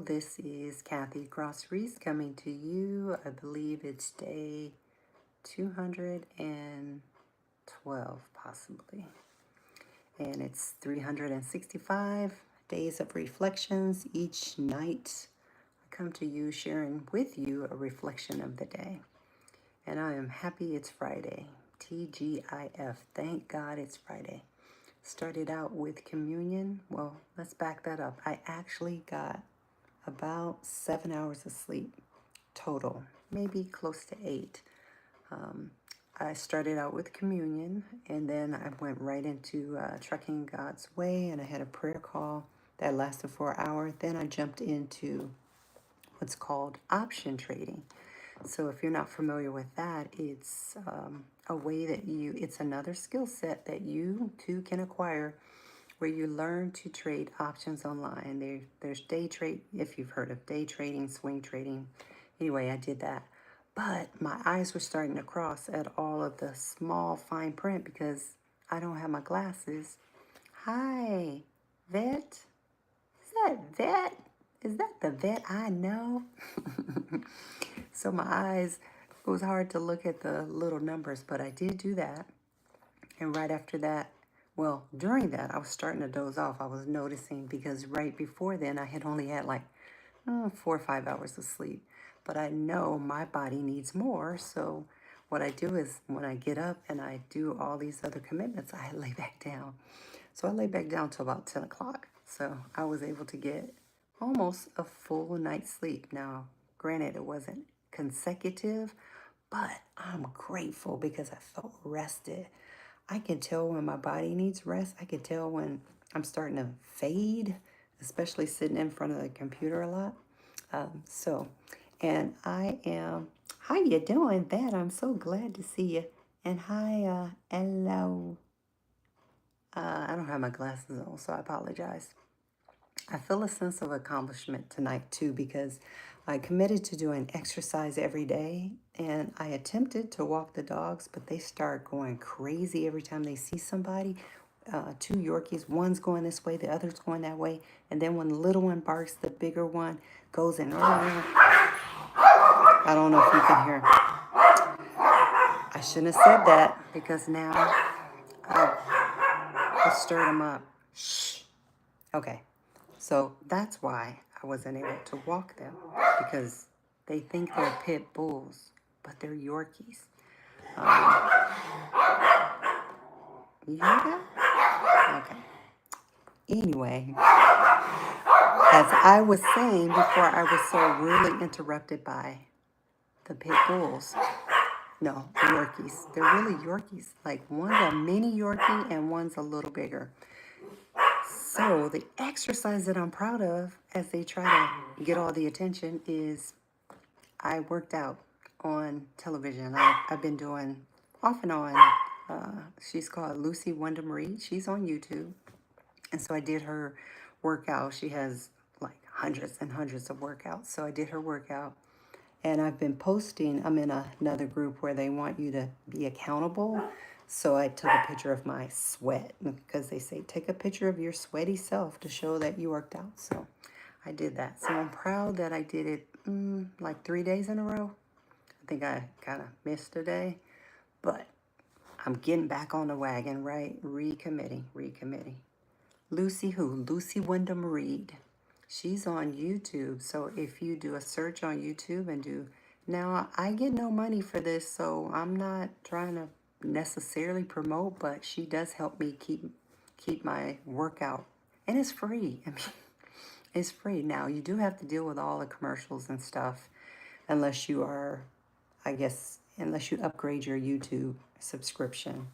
this is Kathy Cross coming to you. I believe it's day 212, possibly. And it's 365 days of reflections. Each night, I come to you sharing with you a reflection of the day. And I am happy it's Friday. TGIF. Thank God it's Friday. Started out with communion. Well, let's back that up. I actually got about 7 hours of sleep total, maybe close to 8. I started out with communion, and then I went right into Trucking God's Way, and I had a prayer call that lasted for an hour. Then I jumped into what's called option trading. So if you're not familiar with that, it's a way that it's another skill set that you too can acquire where you learn to trade options online. There's day trade, if you've heard of day trading, swing trading. Anyway, I did that. But my eyes were starting to cross at all of the small fine print because I don't have my glasses. Hi, vet. Is that vet? Is that the vet I know? So my eyes, it was hard to look at the little numbers, but I did do that. And right after that, well, during that, I was starting to doze off. I was noticing because right before then, I had only had like 4 or 5 hours of sleep. But I know my body needs more. So what I do is when I get up and I do all these other commitments, I lay back down. So I lay back down till about 10 o'clock. So I was able to get almost a full night's sleep. Now, granted, it wasn't consecutive, but I'm grateful because I felt rested. I can tell when my body needs rest. I can tell when I'm starting to fade, especially sitting in front of the computer a lot. And I am, how you doing, Vet? I'm so glad to see you. And hi, hello. I don't have my glasses on, so I apologize. I feel a sense of accomplishment tonight too because I committed to doing exercise every day and I attempted to walk the dogs, but they start going crazy every time they see somebody. 2 Yorkies, one's going this way, the other's going that way, and then when the little one barks, the bigger one goes in. I don't know if you can hear. I shouldn't have said that because now I stirred them up. Shh. Okay. So that's why I wasn't able to walk them because they think they're pit bulls, but they're Yorkies. You hear that? Okay. Anyway, as I was saying before, I was so rudely interrupted by the pit bulls. No, the Yorkies. They're really Yorkies. Like one's a mini Yorkie and one's a little bigger. So the exercise that I'm proud of as they try to get all the attention is I worked out on television. I've been doing off and on. She's called Lucy Wyndham Reed. She's on YouTube. And so I did her workout. She has like hundreds and hundreds of workouts. So I did her workout. And I've been posting. I'm in another group where they want you to be accountable. So I took a picture of my sweat because they say take a picture of your sweaty self to show that you worked out. So I did that. So I'm proud that I did it like 3 days in a row. I think I kind of missed a day, but I'm getting back on the wagon, right? Recommitting. Lucy who? Lucy Wyndham Reed. She's on YouTube. So if you do a search on YouTube and do, now I get no money for this, so I'm not trying to necessarily promote, but she does help me keep my workout. And it's free. I mean, it's free. Now, you do have to deal with all the commercials and stuff unless you are, I guess, unless you upgrade your YouTube subscription.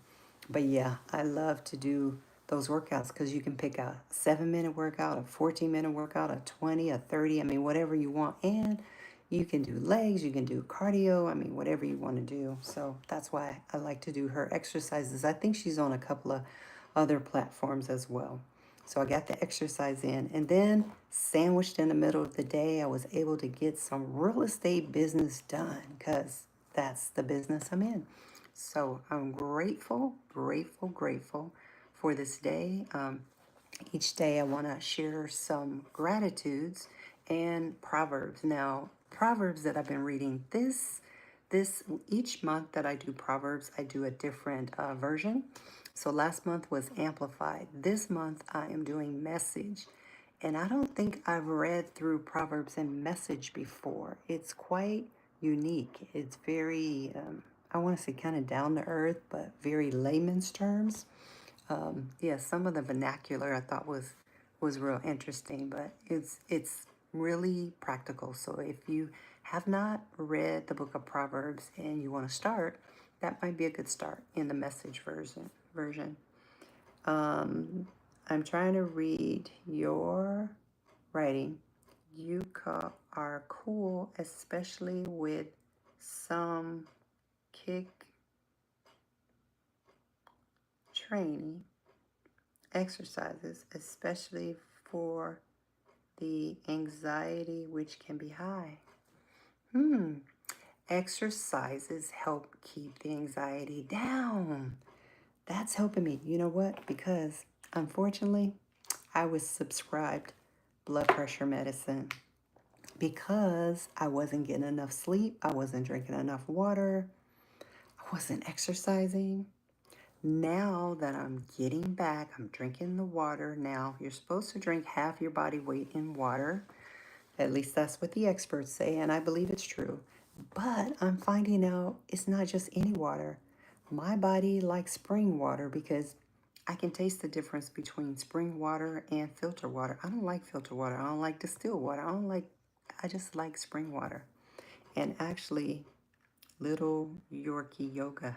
But yeah, I love to do those workouts because you can pick a 7-minute workout, a 14-minute workout, a 20, a 30, I mean, whatever you want. And you can do legs, you can do cardio, I mean, whatever you want to do. So that's why I like to do her exercises. I think she's on a couple of other platforms as well. So I got the exercise in. And then sandwiched in the middle of the day, I was able to get some real estate business done because that's the business I'm in. So I'm grateful for this day. Each day I want to share some gratitudes and Proverbs. Now, Proverbs that I've been reading this each month that I do Proverbs, I do a different version. So last month was Amplified. This month I am doing Message. And I don't think I've read through Proverbs in Message before. It's quite unique. It's very, I want to say kind of down to earth, but very layman's terms. Yeah, some of the vernacular I thought was real interesting, but it's really practical. So if you have not read the book of Proverbs and you want to start, that might be a good start in the Message version. Um, I'm trying to read your writing. Are cool, especially with some kick training exercises, especially for the anxiety which can be high. Hmm. Exercises help keep the anxiety down. That's helping me. You know what? Because unfortunately, I was subscribed blood pressure medicine because I wasn't getting enough sleep, I wasn't drinking enough water, I wasn't exercising. Now that I'm getting back, I'm drinking the water. Now, you're supposed to drink half your body weight in water. At least that's what the experts say, and I believe it's true. But I'm finding out it's not just any water. My body likes spring water because I can taste the difference between spring water and filter water. I don't like filter water. I don't like distilled water. I just like spring water. And actually, little Yorkie yoga.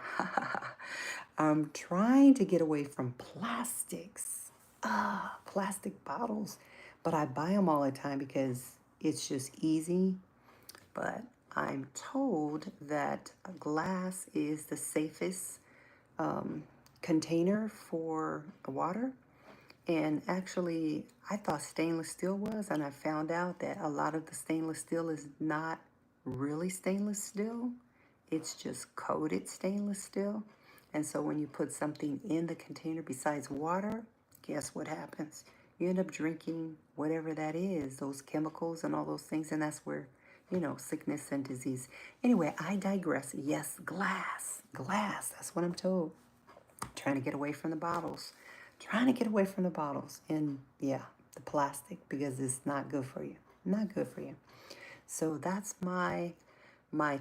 I'm trying to get away from plastics. Plastic bottles. But I buy them all the time because it's just easy. But I'm told that glass is the safest container for water. And actually, I thought stainless steel was, and I found out that a lot of the stainless steel is not really stainless steel. It's just coated stainless steel. And so when you put something in the container besides water, guess what happens? You end up drinking whatever that is, those chemicals and all those things, and that's where, sickness and disease. Anyway, I digress. Yes, glass. Glass. That's what I'm told. Trying to get away from the bottles. Trying to get away from the bottles. And yeah, the plastic because it's not good for you. Not good for you. So that's my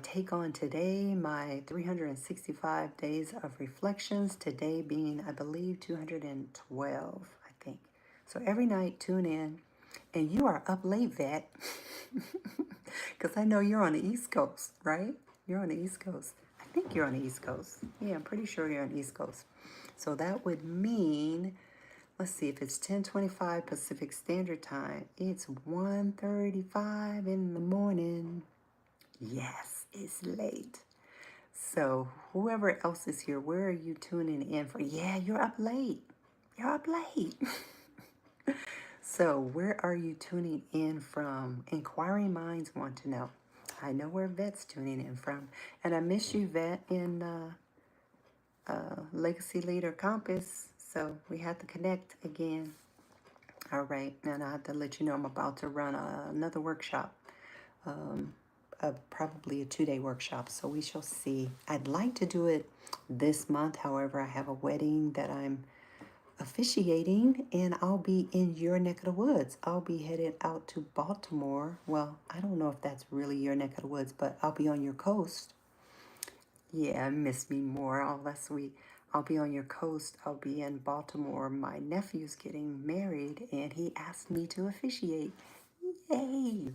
take on today, my 365 days of reflections. Today being, I believe, 212, I think. So every night, tune in. And you are up late, Vet. Because I know you're on the East Coast, right? You're on the East Coast. I think you're on the East Coast. Yeah, I'm pretty sure you're on the East Coast. So that would mean, let's see, if it's 10:25 Pacific Standard Time, it's 1:35 in the morning. Yes, it's late. So whoever else is here, where are you tuning in for? Yeah, you're up late. You're up late. So where are you tuning in from? Inquiring minds want to know. I know where Vet's tuning in from. And I miss you, Vet, in Legacy Leader Compass. So we have to connect again. All right. And I have to let you know I'm about to run another workshop. Probably a 2-day workshop. So we shall see. I'd like to do it this month. However, I have a wedding that I'm officiating and I'll be in your neck of the woods. I'll be headed out to Baltimore. Well, I don't know if that's really your neck of the woods, but I'll be on your coast. Yeah, miss me more. Oh, that's sweet. I'll be on your coast. I'll be in Baltimore. My nephew's getting married and he asked me to officiate. Yay!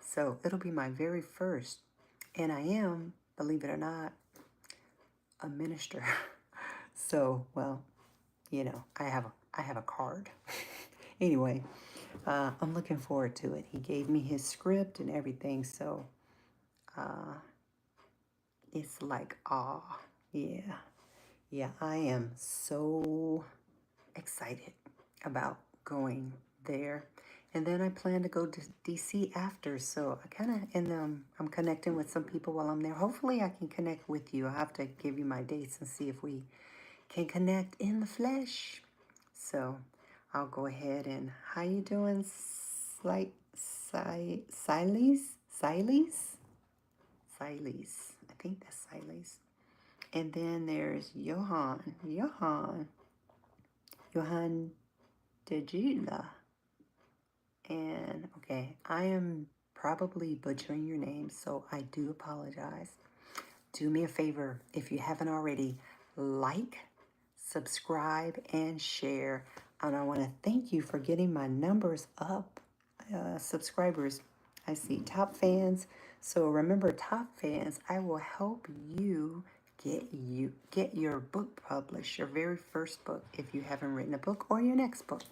So it'll be my very first. And I am, believe it or not, a minister. So, well, I have a card. Anyway, I'm looking forward to it. He gave me his script and everything, so it's like, yeah. Yeah, I am so excited about going there. And then I plan to go to DC after, so I kind of, and I'm connecting with some people while I'm there. Hopefully I can connect with you. I have to give you my dates and see if we can connect in the flesh. So I'll go ahead and, how you doing, Siles. I think that's Siles. And then there's Johan Dejila. And okay, I am probably butchering your name, so I do apologize. Do me a favor, if you haven't already, like, subscribe, and share. And I want to thank you for getting my numbers up. Subscribers, I see top fans. So remember, top fans, I will help get your book published, your very first book, if you haven't written a book, or your next book,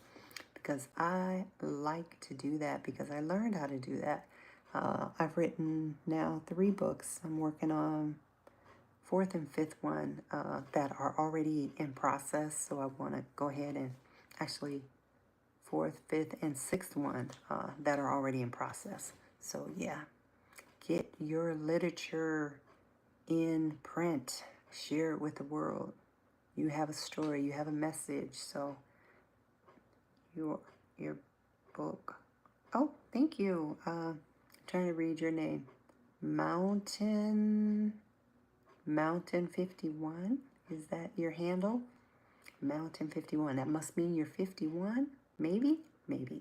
because I like to do that because I learned how to do that. I've written now 3 books. I'm working on 4th and 5th one that are already in process. So I want to go ahead and actually 4th, 5th, and 6th one that are already in process. So yeah, get your literature in print. Share it with the world. You have a story. You have a message. So your book. Oh, thank you. Trying to read your name. Mountain 51. Is that your handle? Mountain 51. That must mean you're 51, maybe,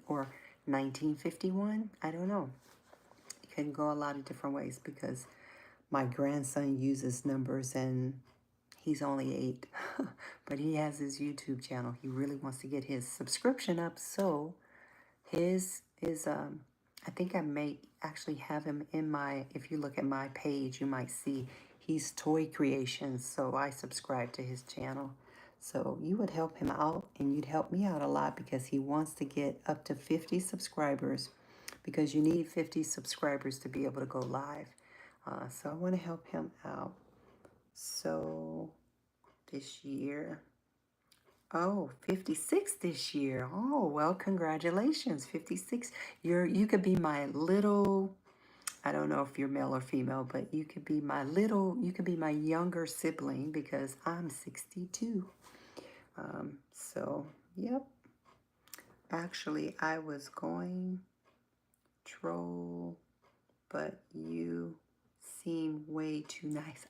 or 1951. I don't know. It can go a lot of different ways because my grandson uses numbers and he's only 8, but he has his YouTube channel. He really wants to get his subscription up, so his is I think I may actually have him in my, if you look at my page, you might see he's Toy Creations, so I subscribe to his channel. So you would help him out and you'd help me out a lot because he wants to get up to 50 subscribers because you need 50 subscribers to be able to go live. So I want to help him out. So this year, oh, 56 this year. Oh, well, congratulations. 56. You could be my little, I don't know if you're male or female, but you could be my younger sibling because I'm 62. So, yep. Actually, I was going troll, but you seem way too nice.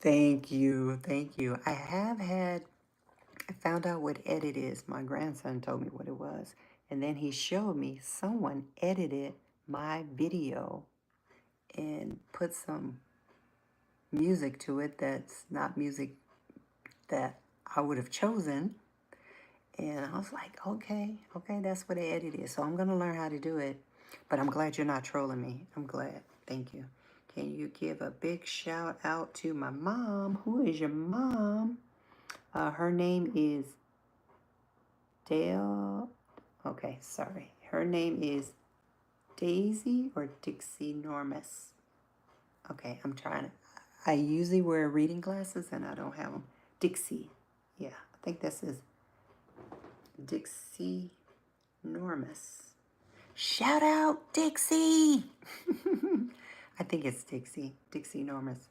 Thank you. Thank you. I found out what edit is. My grandson told me what it was. And then he showed me someone edited my video and put some music to it that's not music that I would have chosen. And I was like, okay, that's what an edit is. So I'm going to learn how to do it. But I'm glad you're not trolling me. I'm glad. Thank you. Can you give a big shout out to my mom? Who is your mom? Her name is Dale. Okay, sorry. Her name is Daisy or Dixie Normus. Okay, I'm trying to. I usually wear reading glasses and I don't have them. Dixie. Yeah, I think this is Dixie Normus. Shout out, Dixie! I think it's Dixie. Dixie Normus.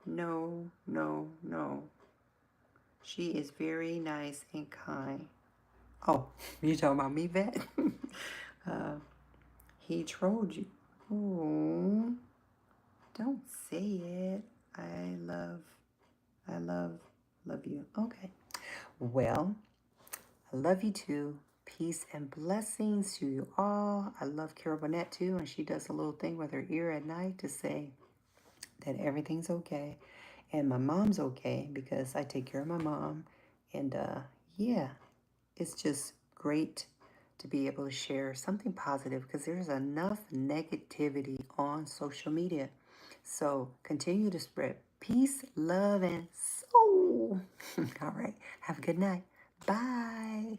No. She is very nice and kind. Oh, you talking about me, Vet? He trolled you. Oh, don't say it. I love you. Okay. Well, I love you too. Peace and blessings to you all. I love Carol Burnett too, and she does a little thing with her ear at night to say that everything's okay. And my mom's okay because I take care of my mom. And yeah, it's just great to be able to share something positive because there's enough negativity on social media. So continue to spread peace, love, and soul. All right. Have a good night. Bye.